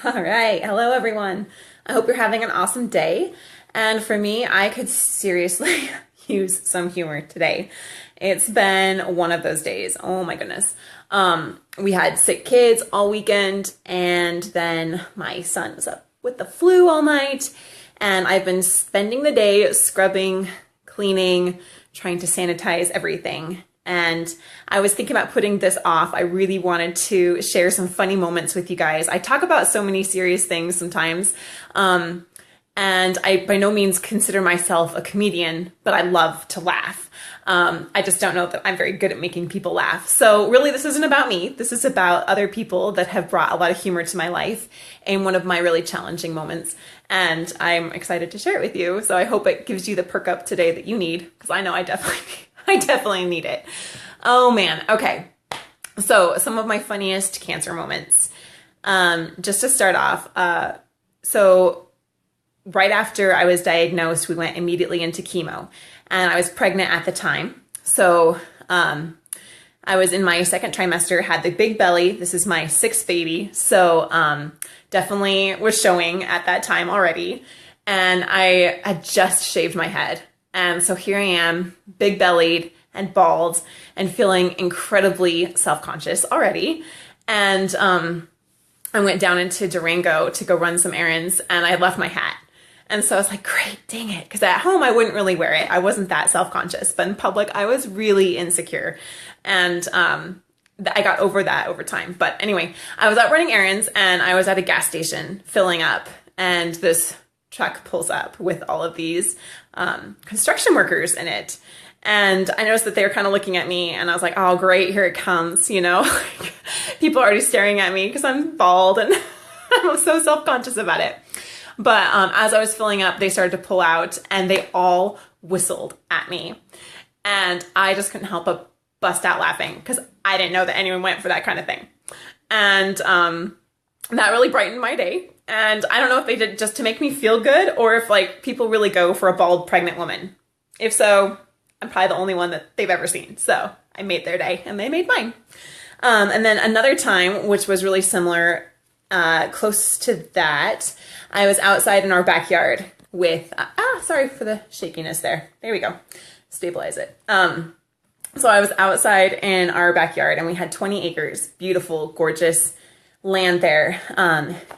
All right. Hello, everyone. I hope you're having an awesome day. And for me, I could seriously use some humor today. It's been one of those days. Oh my goodness. We had sick kids all weekend, and then my son was up with the flu all night. And I've been spending the day scrubbing, cleaning, trying to sanitize everything. And I was thinking about putting this off. I really wanted to share some funny moments with you guys. I talk about so many serious things sometimes. And I by no means consider myself a comedian, but I love to laugh. I just don't know that I'm very good at making people laugh. So really, this isn't about me. This is about other people that have brought a lot of humor to my life in one of my really challenging moments. And I'm excited to share it with you. So I hope it gives you the perk up today that you need, because I know I definitely need it. Oh man. Okay. So some of my funniest cancer moments. Just to start off, so right after I was diagnosed, we went immediately into chemo, and I was pregnant at the time. So I was in my second trimester, had the big belly. This is my sixth baby. So definitely was showing at that time already. And I had just shaved my head. And so here I am, big bellied and bald and feeling incredibly self-conscious already. And I went down into Durango to go run some errands, and I left my hat. And so I was like, great, dang it. Because at home, I wouldn't really wear it. I wasn't that self-conscious. But in public, I was really insecure. And I got over that over time. But anyway, I was out running errands, and I was at a gas station filling up. And this truck pulls up with all of these construction workers in it. And I noticed that they were kind of looking at me, and I was like, oh, great, here it comes, you know. People are already staring at me because I'm bald, and I'm so self-conscious about it. But as I was filling up, they started to pull out, and they all whistled at me. And I just couldn't help but bust out laughing because I didn't know that anyone went for that kind of thing. And that really brightened my day. And I don't know if they did just to make me feel good, or if like people really go for a bald pregnant woman. If so, I'm probably the only one that they've ever seen. So I made their day, and they made mine. And then another time, which was really similar, close to that, I was outside in our backyard with, sorry for the shakiness there. There we go. Stabilize it. So I was outside in our backyard, and we had 20 acres, beautiful, gorgeous land there,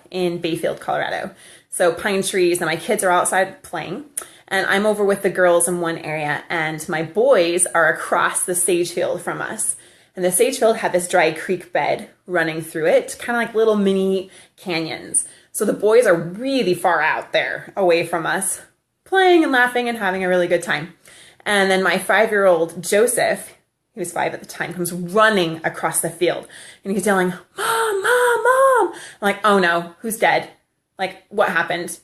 in Bayfield, Colorado. So pine trees, and my kids are outside playing, and I'm over with the girls in one area, and my boys are across the sage field from us. And the sage field had this dry creek bed running through it, kind of like little mini canyons. So the boys are really far out there away from us, playing and laughing and having a really good time. And then my 5-year-old Joseph, he was 5 at the time, comes running across the field. And he's yelling, Mom, Mom, Mom. I'm like, oh no, who's dead? Like, what happened?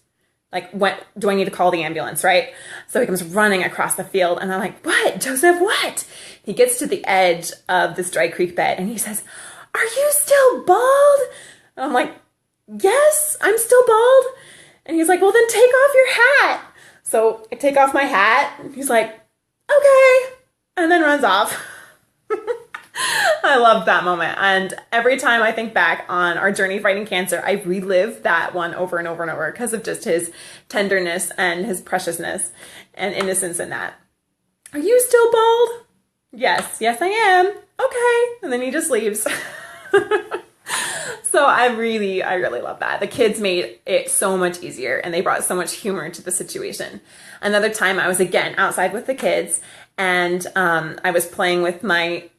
Like, what do I need to call the ambulance, right? So he comes running across the field, and I'm like, what, Joseph, what? He gets to the edge of this dry creek bed, and he says, are you still bald? And I'm like, yes, I'm still bald. And he's like, well, then take off your hat. So I take off my hat, and he's like, okay, and then runs off. I loved that moment. And every time I think back on our journey fighting cancer, I relive that one over and over and over because of just his tenderness and his preciousness and innocence in that. Are you still bald? Yes, I am. Okay. And then he just leaves. So I really love that. The kids made it so much easier, and they brought so much humor to the situation. Another time I was again outside with the kids, and I was playing with my,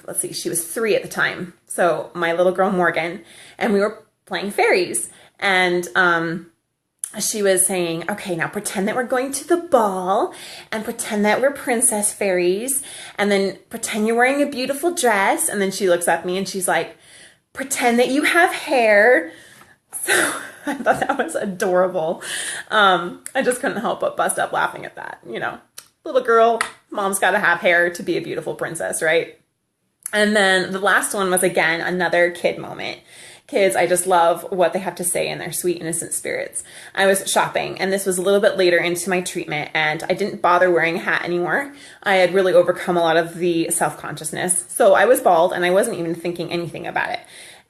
let's see, she was 3 at the time. So my little girl, Morgan, and we were playing fairies. And she was saying, okay, now pretend that we're going to the ball, and pretend that we're princess fairies, and then pretend you're wearing a beautiful dress. And then she looks at me and she's like, pretend that you have hair. So I thought that was adorable. I just couldn't help but bust up laughing at that. You know, little girl, mom's got to have hair to be a beautiful princess, right? And then the last one was, again, another kid moment. Kids, I just love what they have to say in their sweet, innocent spirits. I was shopping, and this was a little bit later into my treatment, and I didn't bother wearing a hat anymore. I had really overcome a lot of the self-consciousness. So I was bald, and I wasn't even thinking anything about it.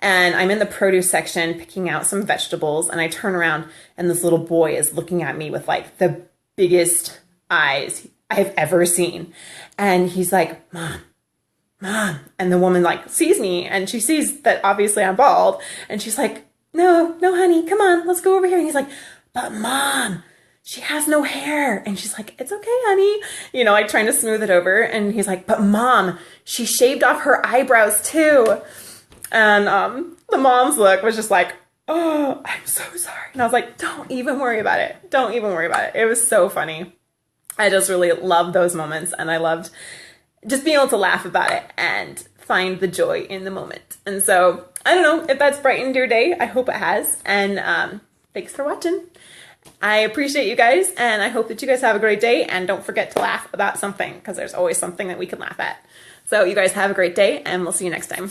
And I'm in the produce section picking out some vegetables, and I turn around and this little boy is looking at me with like the biggest eyes I've ever seen. And he's like, Mom, Mom. And the woman like sees me and she sees that obviously I'm bald. And she's like, no, honey, come on, let's go over here. And he's like, but Mom, she has no hair. And she's like, it's okay, honey. You know, like trying to smooth it over. And he's like, but Mom, she shaved off her eyebrows too. And the mom's look was just like, oh, I'm so sorry. And I was like, don't even worry about it. Don't even worry about it. It was so funny. I just really loved those moments, and I loved just being able to laugh about it and find the joy in the moment. And so I don't know if that's brightened your day. I hope it has. And thanks for watching. I appreciate you guys, and I hope that you guys have a great day, and don't forget to laugh about something, because there's always something that we can laugh at. So you guys have a great day, and we'll see you next time.